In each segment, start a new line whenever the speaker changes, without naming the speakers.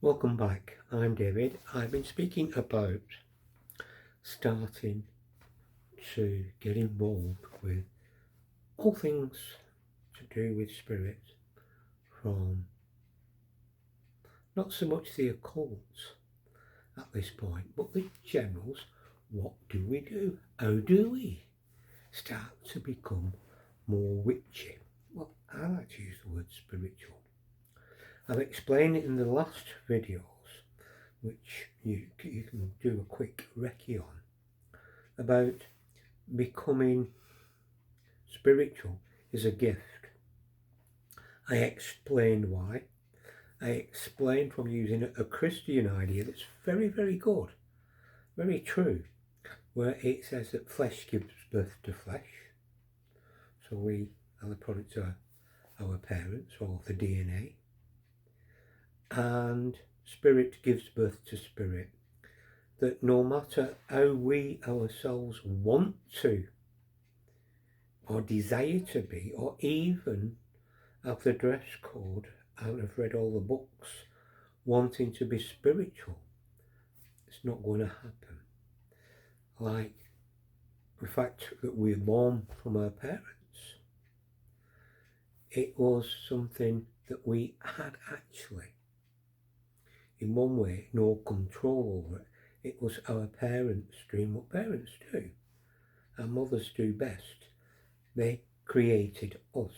Welcome back. I'm David. I've been speaking about starting to get involved with all things to do with spirit, from not so much the occult at this point, but the generals. What do we do? How do we start to become more witchy? Well, I like to use the word spiritual. I've explained it in the last videos, which you can do a quick recce on, about becoming spiritual is a gift. I explained why. I explained from using a Christian idea that's very, very good, very true, where it says that flesh gives birth to flesh. So we are the product of our parents, or the DNA. And spirit gives birth to spirit. That no matter how we ourselves want to, or desire to be, or even have the dress code and have read all the books wanting to be spiritual, it's not going to happen. Like the fact that we're born from our parents, it was something that we had actually, in one way, no control over it. It was our parents doing what parents do. Our mothers do best. They created us.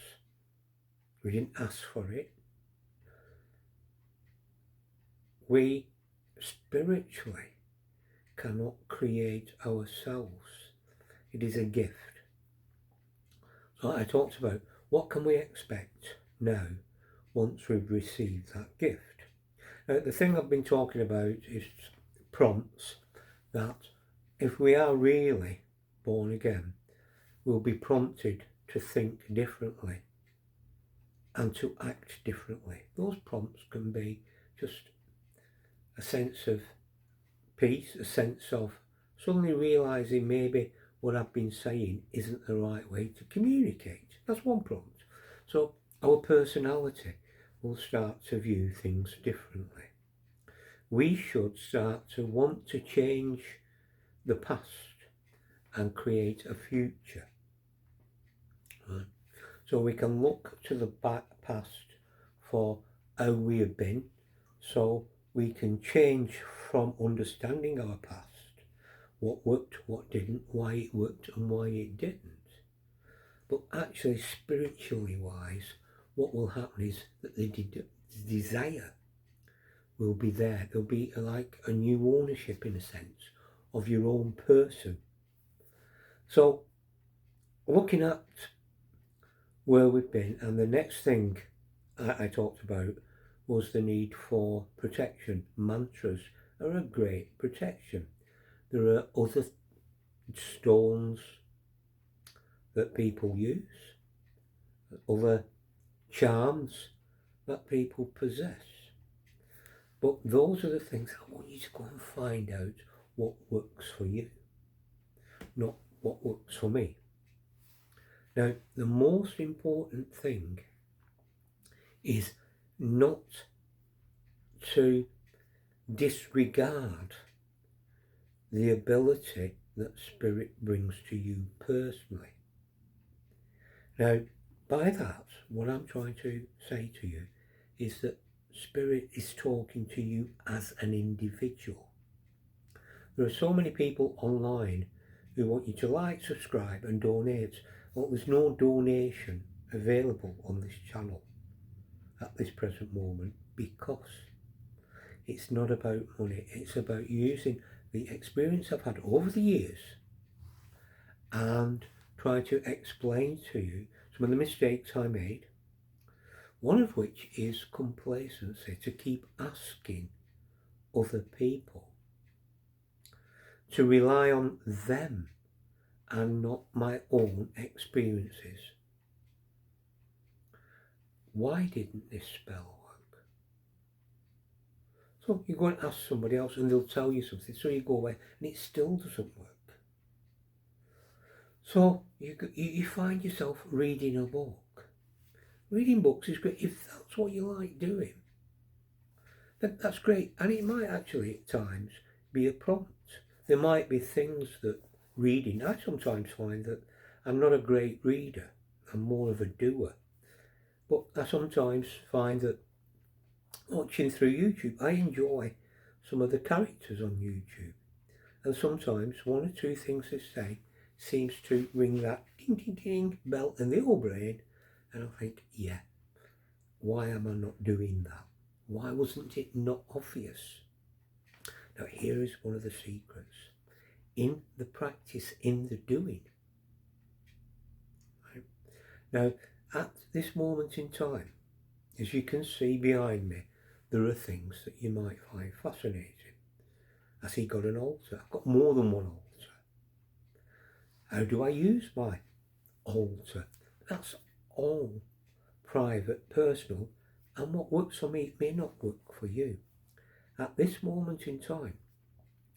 We didn't ask for it. We spiritually cannot create ourselves. It is a gift. So I talked about what can we expect now once we've received that gift. Now, the thing I've been talking about is prompts that if we are really born again, we'll be prompted to think differently and to act differently. Those prompts can be just a sense of peace, a sense of suddenly realising maybe what I've been saying isn't the right way to communicate. That's one prompt. So our personality will start to view things differently. We should start to want to change the past and create a future. Right? So we can look to the past for how we have been, so we can change from understanding our past, what worked, what didn't, why it worked and why it didn't. But actually, spiritually wise, what will happen is that the desire will be there. There'll be like a new ownership, in a sense, of your own person. So looking at where we've been, and the next thing I talked about was the need for protection. Mantras are a great protection. There are other stones that people use, other charms that people possess. But those are the things I want you to go and find out what works for you, not what works for me. Now, the most important thing is not to disregard the ability that spirit brings to you personally. Now, by that, what I'm trying to say to you is that spirit is talking to you as an individual. There are so many people online who want you to like, subscribe and donate. Well, there's no donation available on this channel at this present moment, because it's not about money. It's about using the experience I've had over the years and trying to explain to you some of the mistakes I made, one of which is complacency, to keep asking other people, to rely on them and not my own experiences. Why didn't this spell work? So you go and ask somebody else and they'll tell you something, so you go away and it still doesn't work. So you find yourself reading a book. Reading books is great if that's what you like doing. then that's great. And it might actually at times be a prompt. There might be things that reading, I sometimes find that I'm not a great reader, I'm more of a doer. But I sometimes find that watching through YouTube, I enjoy some of the characters on YouTube. And sometimes one or two things they say seems to ring that ding ding ding bell in the old brain. And I think, yeah, why am I not doing that? Why wasn't it not obvious? Now here is one of the secrets. In the practice, in the doing. Right? Now, at this moment in time, as you can see behind me, there are things that you might find fascinating. Has he got an altar? I've got more than one altar. How do I use my altar? That's all private, personal, and what works for me may not work for you. At this moment in time,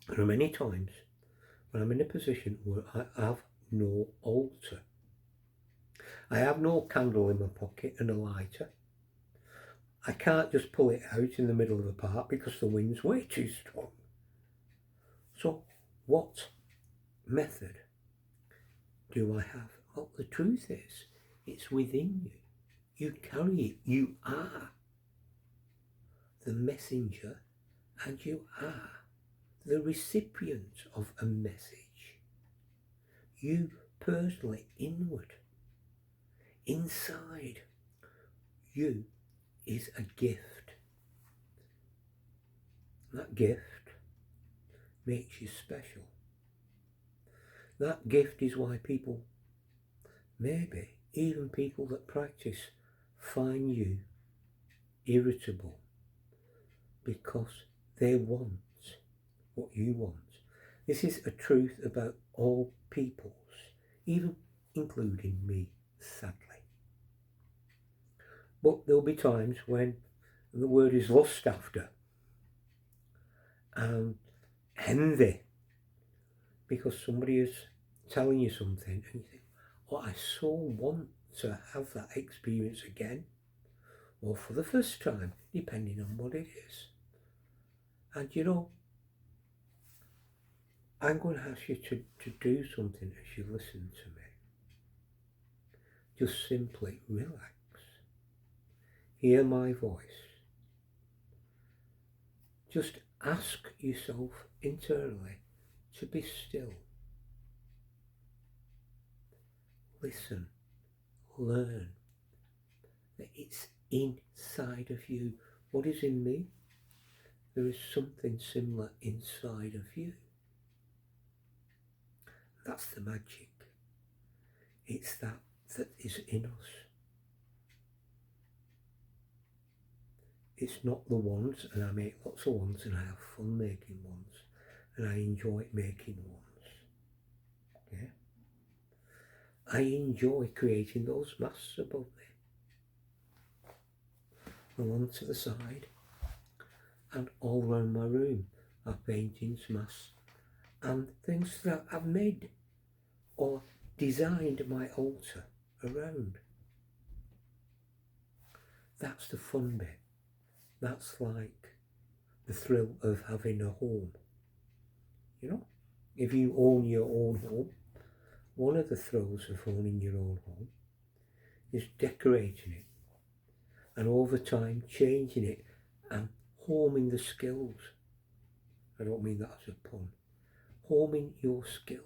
there are many times when I'm in a position where I have no altar. I have no candle in my pocket and a lighter. I can't just pull it out in the middle of the park because the wind's way too strong. So what method do I have? Well, the truth is, it's within you. You carry it. You are the messenger and you are the recipient of a message. You personally, inward, inside you is a gift. That gift makes you special. That gift is why people, maybe even people that practice, find you irritable, because they want what you want. This is a truth about all peoples, even including me, sadly. But there'll be times when the word is lust after and envy, because somebody is telling you something and you think, oh, I so want to have that experience again, or for the first time, depending on what it is. And you know, I'm going to ask you to do something as you listen to me. Just simply relax. Hear my voice. Just ask yourself internally to be still. Listen. Learn that it's inside of you. What is in me? There is something similar inside of you. That's the magic. It's that is in us. It's not the ones, and I make lots of ones and I have fun making ones and I enjoy making ones. Yeah. I enjoy creating those masks above me. The one to the side and all around my room are paintings, masks and things that I've made or designed my altar around. That's the fun bit. That's like the thrill of having a home. You know, if you own your own home, one of the thrills of owning your own home is decorating it and over time changing it and homing the skills. I don't mean that as a pun. Homing your skills.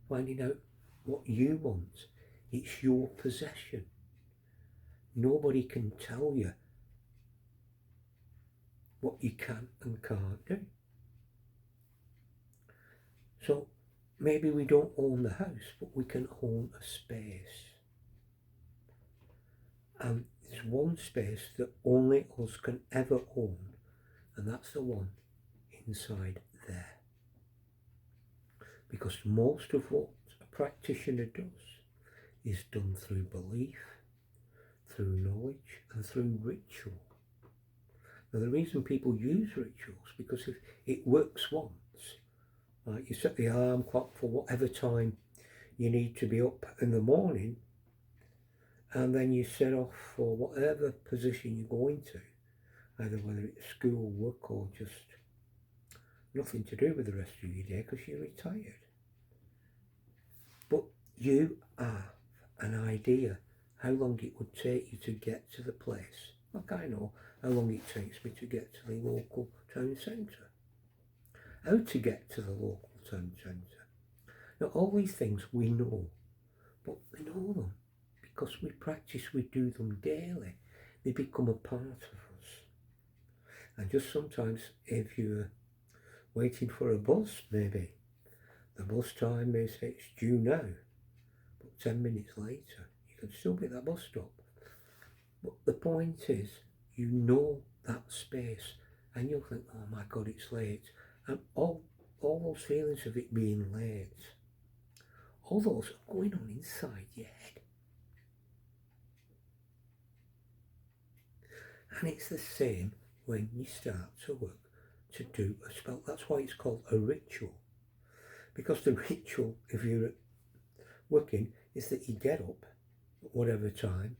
Finding out what you want. It's your possession. Nobody can tell you what you can and can't do. So maybe we don't own the house, but we can own a space. And there's one space that only us can ever own, and that's the one inside there. Because most of what a practitioner does is done through belief, through knowledge, and through ritual. Now the reason people use rituals, because if it works once, like you set the alarm clock for whatever time you need to be up in the morning, and then you set off for whatever position you go into, either whether it's school, work, or just nothing to do with the rest of your day because you're retired. But you have an idea how long it would take you to get to the place. Like I know how long it takes me to get to the local town centre. How to get to the local town centre. Now all these things we know, but we know them because we practice, we do them daily. They become a part of us. And just sometimes if you're waiting for a bus, maybe, the bus time may say it's due now, but 10 minutes later, you can still be at that bus stop. But the point is, you know that space, and you'll think, oh my God, it's late. And all those feelings of it being late, all those are going on inside your head. And it's the same when you start to work to do a spell. That's why it's called a ritual. Because the ritual, if you're working, is that you get up at whatever time,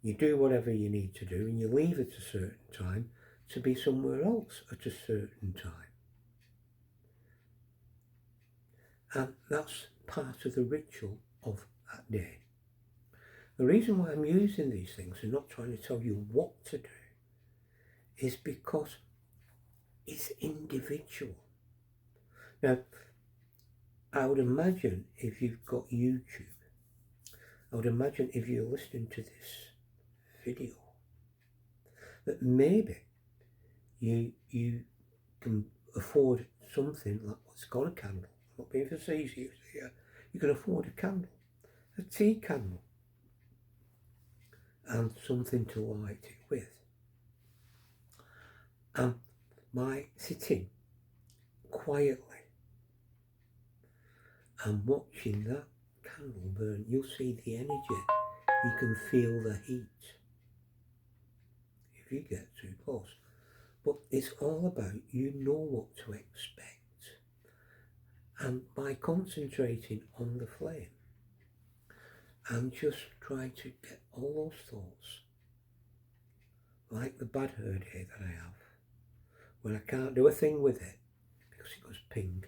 you do whatever you need to do, and you leave at a certain time to be somewhere else at a certain time. And that's part of the ritual of that day. The reason why I'm using these things and not trying to tell you what to do is because it's individual. Now, I would imagine if you've got YouTube, I would imagine if you're listening to this video, that maybe you can afford something like what's called a candle. I'm not being facetious here. You can afford a candle, a tea candle, and something to light it with. And by sitting quietly and watching that candle burn, you'll see the energy. You can feel the heat if you get too close. But it's all about, you know what to expect. And by concentrating on the flame and just try to get all those thoughts, like the bad hair day that I have, when I can't do a thing with it because it goes ping.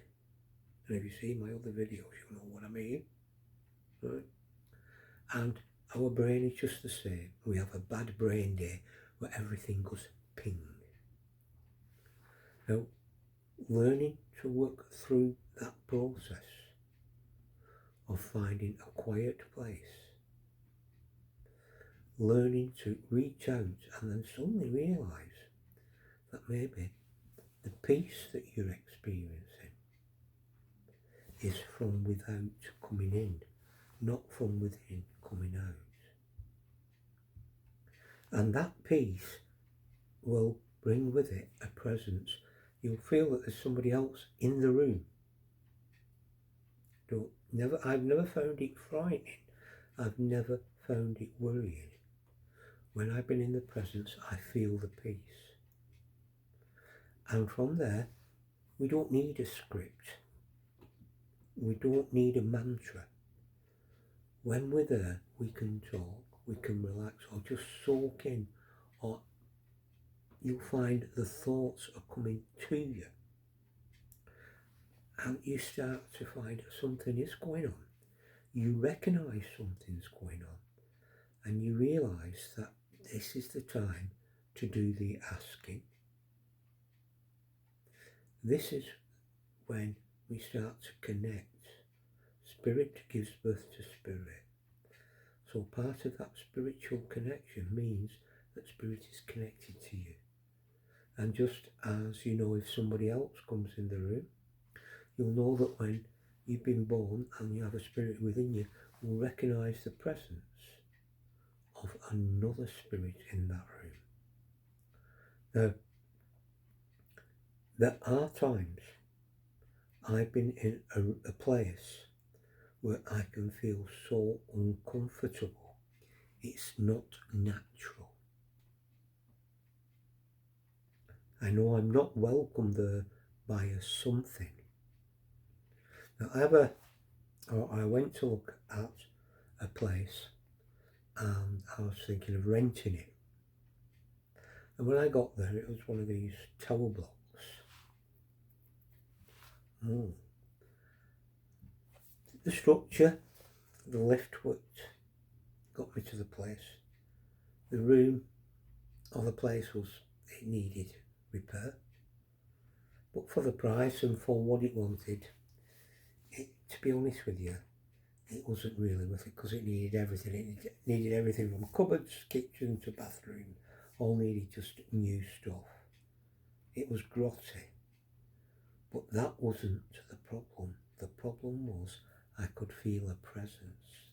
And if you see my other videos, you'll know what I mean. Right? And our brain is just the same. We have a bad brain day where everything goes ping. Now, learning to work through that process of finding a quiet place, learning to reach out and then suddenly realise that maybe the peace that you're experiencing is from without coming in, not from within coming out. And that peace will bring with it a presence. You'll feel that there's somebody else in the room. I've never found it frightening. I've never found it worrying. When I've been in the presence, I feel the peace. And from there, we don't need a script. We don't need a mantra. When we're there, we can talk, we can relax, or just soak in, or you'll find the thoughts are coming to you. And you start to find something is going on. You recognise something's going on. And you realise that this is the time to do the asking. This is when we start to connect. Spirit gives birth to spirit. So part of that spiritual connection means that spirit is connected to you. And just as you know, if somebody else comes in the room, you'll know that when you've been born and you have a spirit within you, will recognise the presence of another spirit in that room. Now, there are times I've been in a place where I can feel so uncomfortable. It's not natural. I know I'm not welcome there by a something. Now I went to look at a place and I was thinking of renting it. And when I got there, it was one of these tower blocks. The structure, the lift which got me to the place, the room of the place it needed repair. But for the price and for what it wanted, to be honest with you, it wasn't really worth it, because it needed everything. It needed everything from cupboards, kitchen to bathroom. All needed just new stuff. It was grotty. But that wasn't the problem. The problem was I could feel a presence.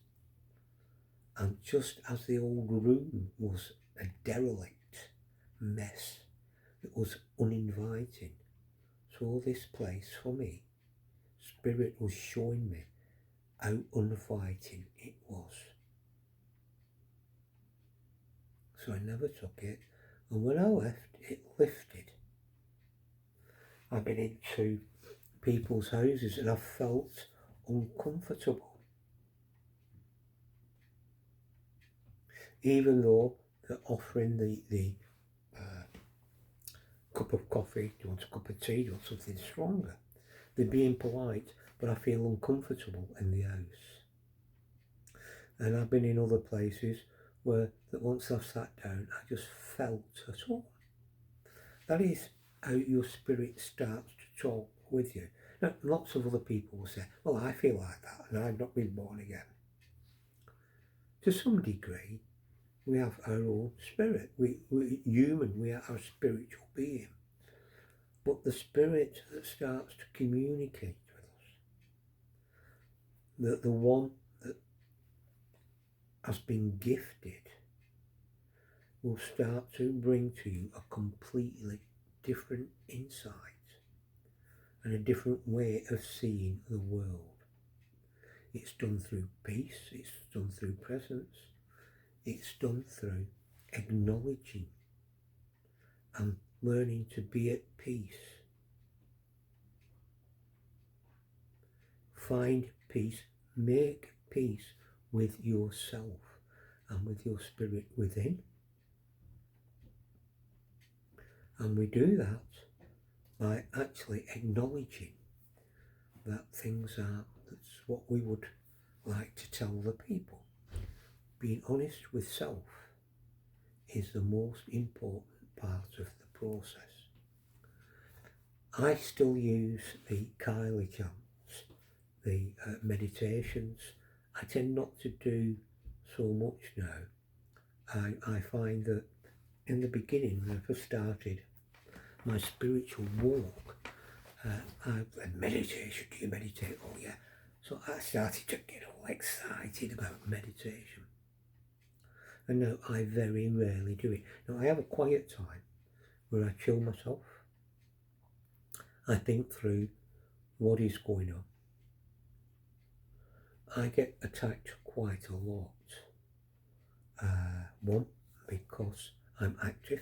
And just as the old room was a derelict mess, it was uninviting. So this place for me, Spirit was showing me how uninviting it was. So I never took it, and when I left, it lifted. I've been into people's houses and I've felt uncomfortable. Even though they're offering the cup of coffee, do you want a cup of tea, do you want something stronger? They're being polite, but I feel uncomfortable in the house. And I've been in other places where that once I've sat down, I just felt at home. That is how your spirit starts to talk with you. Now, lots of other people will say, well, I feel like that and I've not been born again. To some degree, we have our own spirit. We're human, we are our spiritual being. But the spirit that starts to communicate with us, the one that has been gifted, will start to bring to you a completely different insight and a different way of seeing the world. It's done through peace, it's done through presence, it's done through acknowledging and learning to be at peace. Find peace, make peace with yourself and with your spirit within. And we do that by actually acknowledging that things are, that's what we would like to tell the people. Being honest with self is the most important part of the process. I still use the Kylie chants, the meditations. I tend not to do so much now. I find that in the beginning, when I first started my spiritual walk, meditation, do you meditate? Oh yeah. So I started to get all excited about meditation. And now I very rarely do it. Now I have a quiet time where I chill myself. I think through what is going on. I get attacked quite a lot. One, because I'm active.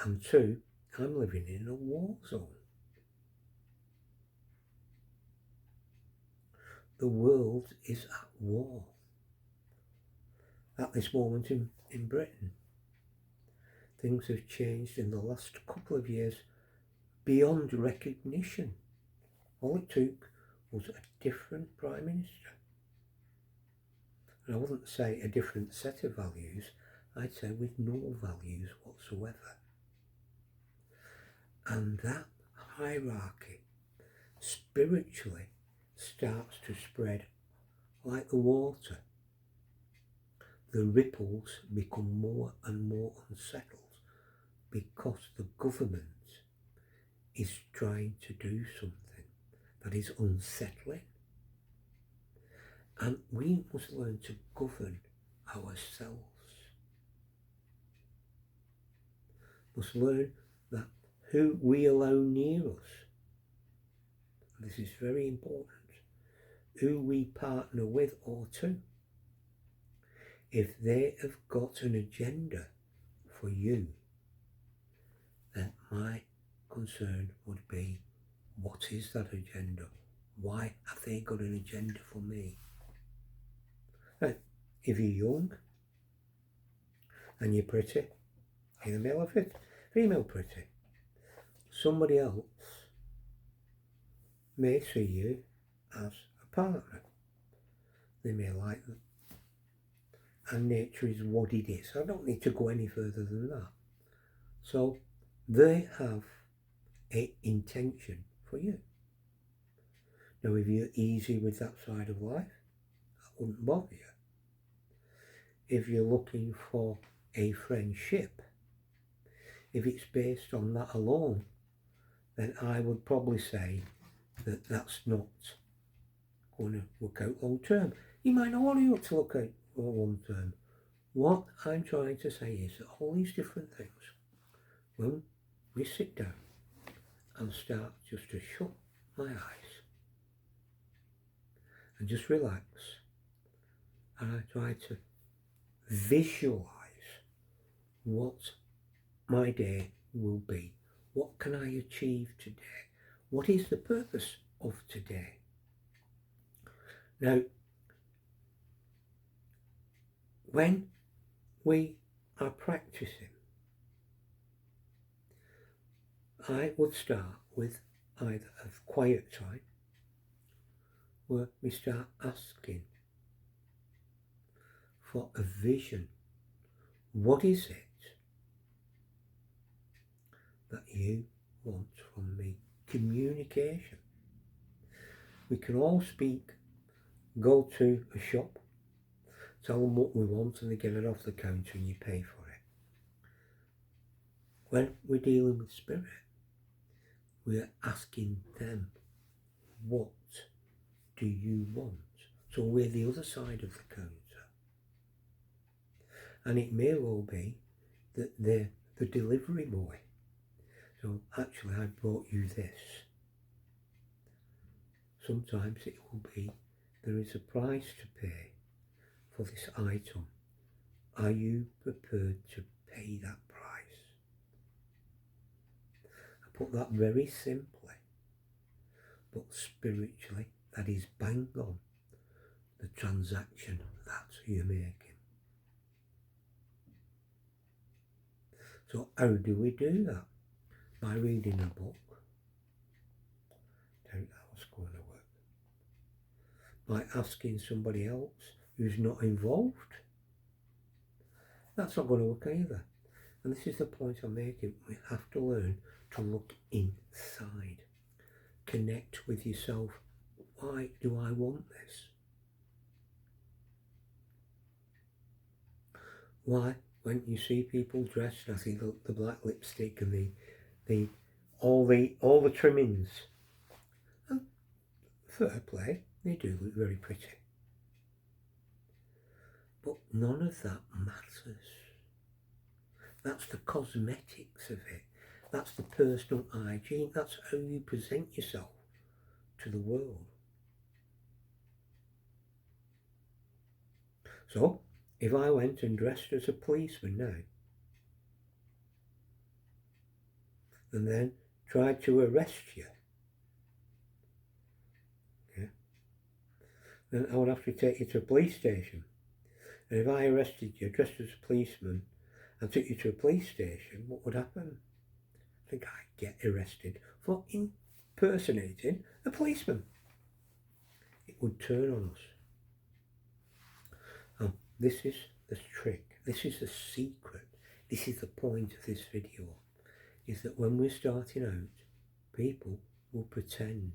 And two, I'm living in a war zone. The world is at war at this moment in Britain. Things have changed in the last couple of years beyond recognition. All it took was a different Prime Minister. And I wouldn't say a different set of values, I'd say with no values whatsoever. And that hierarchy spiritually starts to spread like the water. The ripples become more and more unsettled because the government is trying to do something that is unsettling. And we must learn to govern ourselves. Must learn that who we allow near us, this is very important, who we partner with or to. If they have got an agenda for you, then my concern would be, what is that agenda? Why have they got an agenda for me? Now, if you're young and you're pretty either male or female pretty. Somebody else may see you as a partner. They may like them. And nature is what it is. I don't need to go any further than that. So they have an intention for you. Now, if you're easy with that side of life, that wouldn't bother you. If you're looking for a friendship, if it's based on that alone, then I would probably say that that's not going to work out long term. You might not want to look at long term. What I'm trying to say is that all these different things, when we sit down and start just to shut my eyes and just relax, and I try to visualize what my day will be. What can I achieve today? What is the purpose of today? Now, when we are practicing, I would start with either a quiet time where we start asking for a vision. What is it that you want from me? Communication. We can all speak, go to a shop, tell them what we want and they get it off the counter and you pay for it. When we're dealing with spirit, we're asking them, what do you want? So we're the other side of the counter. And it may well be that they're the delivery boy. So actually I brought you this. Sometimes it will be, there is a price to pay for this item. Are you prepared to pay that price? I put that very simply, but spiritually, that is bang on the transaction that you're making. So how do we do that? By reading a book. Doubt that's going to work. By asking somebody else who's not involved. That's not going to work either. And this is the point I'm making. We have to learn to look inside. Connect with yourself. Why do I want this? Why, when you see people dressed, I see the black lipstick and all the trimmings, and fair play, they do look very pretty. But none of that matters. That's the cosmetics of it. That's the personal hygiene. That's how you present yourself to the world. So, if I went and dressed as a policeman now, and then tried to arrest you, then I would have to take you to a police station. And if I arrested you dressed as a policeman and took you to a police station, what would happen? I think I'd get arrested for impersonating a policeman. It would turn on us. And this is the trick. This is the secret. This is the point of this video. Is that when we're starting out, people will pretend.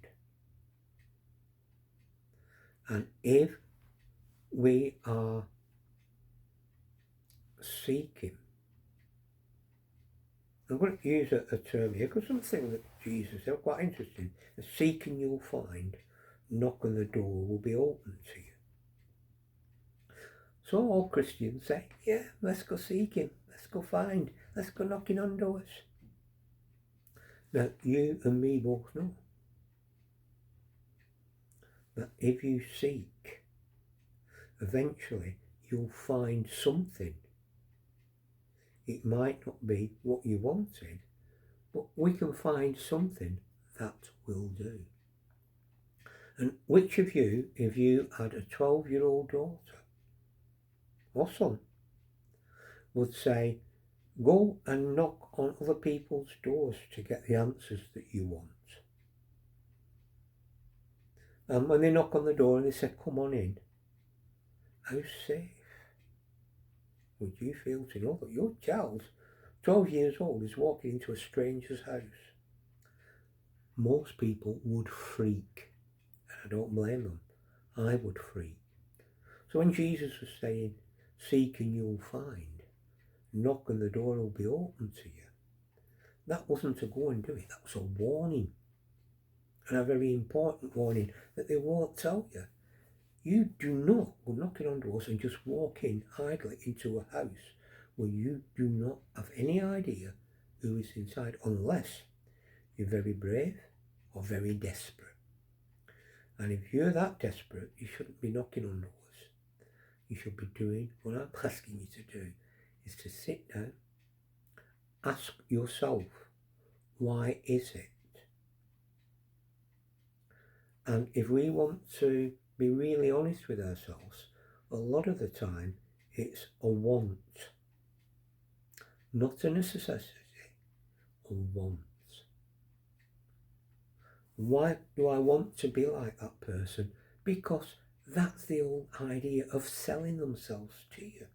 And if we are seeking, I'm going to use a term here because something that Jesus said, quite interesting. Seeking you'll find, knock on the door will be open to you. So all Christians say, yeah, let's go seeking, let's go find, let's go knocking on doors. Now, you and me both know that if you seek, eventually you'll find something. It might not be what you wanted, but we can find something that will do. And which of you, if you had a 12-year-old daughter or son, would say, Go and knock on other people's doors to get the answers that you want. And when they knock on the door and they say, come on in, how safe would you feel to know that your child, 12 years old, is walking into a stranger's house? Most people would freak, and I don't blame them. I would freak. So when Jesus was saying, seek and you'll find, knock and the door will be open to you, that wasn't to go and do it, that was a warning. And a very important warning that they won't tell you. You do not go knocking on doors and just walk in idly into a house where you do not have any idea who is inside, unless you're very brave or very desperate. And if you're that desperate, you shouldn't be knocking on doors. You should be doing what I'm asking you to do, is to sit down, ask yourself, why is it? And if we want to be really honest with ourselves, a lot of the time it's a want, not a necessity, a want. Why do I want to be like that person? Because that's the old idea of selling themselves to you.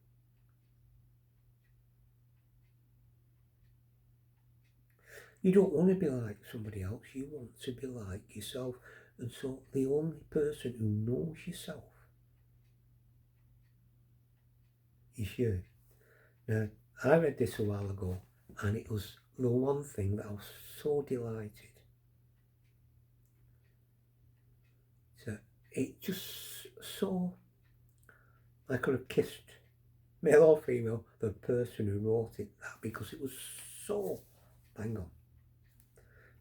You don't want to be like somebody else, you want to be like yourself. And so the only person who knows yourself is you. Now, I read this a while ago, and it was the one thing that I was so delighted. So it just so, I could have kissed, male or female, the person who wrote it, that, because it was so bang on.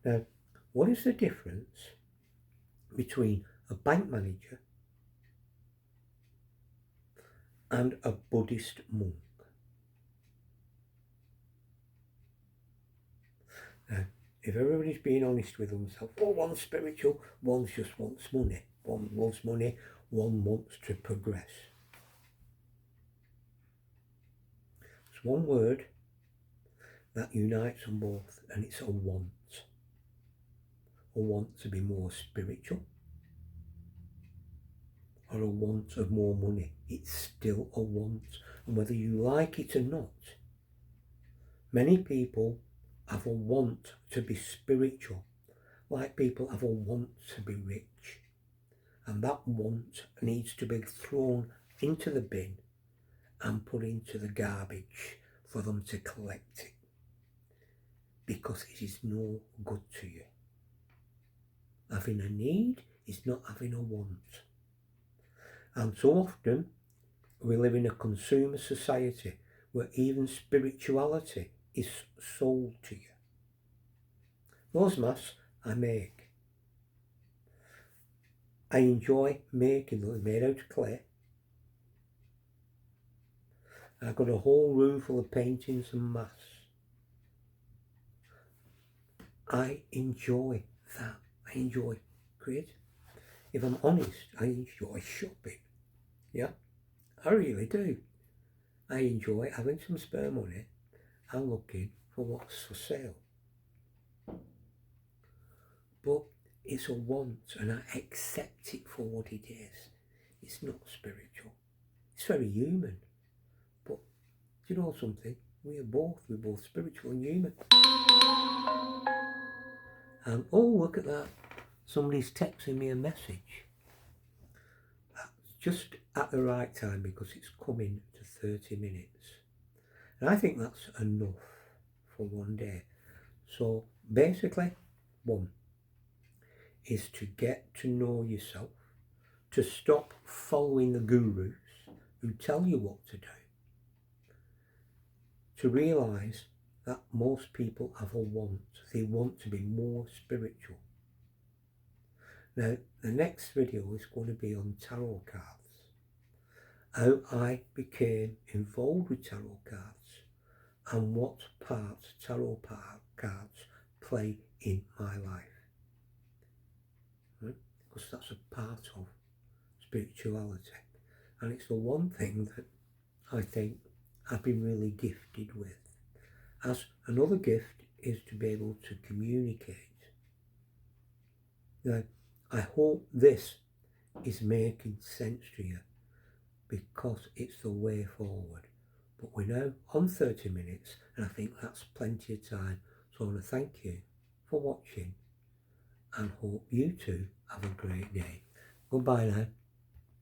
Now, what is the difference between a bank manager and a Buddhist monk? Now, if everybody's being honest with themselves, one's spiritual, one just wants money. One wants money, one wants to progress. It's one word that unites them both, and it's a want. A want to be more spiritual, or a want of more money. It's still a want, and whether you like it or not, many people have a want to be spiritual, like people have a want to be rich, and that want needs to be thrown into the bin and put into the garbage for them to collect it, because it is no good to you. Having a need is not having a want. And so often we live in a consumer society where even spirituality is sold to you. Those masks I make, I enjoy making them, made out of clay. I've got a whole room full of paintings and masks. I enjoy that. I enjoy creating. If I'm honest, I enjoy shopping. Yeah, I really do. I enjoy having some spare money and looking for what's for sale. But it's a want, and I accept it for what it is. It's not spiritual. It's very human. But do you know something? We're both spiritual and human. And oh, look at that. Somebody's texting me a message. That's just at the right time, because it's coming to 30 minutes. And I think that's enough for one day. So basically, one is to get to know yourself, to stop following the gurus who tell you what to do, to realise that most people have a want. They want to be more spiritual. Now, the next video is going to be on tarot cards, how I became involved with tarot cards, and what part tarot cards play in my life. Right? Because that's a part of spirituality, and it's the one thing that I think I've been really gifted with. as another gift is to be able to communicate. Now, I hope this is making sense to you, because it's the way forward. But we're now on 30 minutes, and I think that's plenty of time. So I want to thank you for watching, and hope you too have a great day. Goodbye now.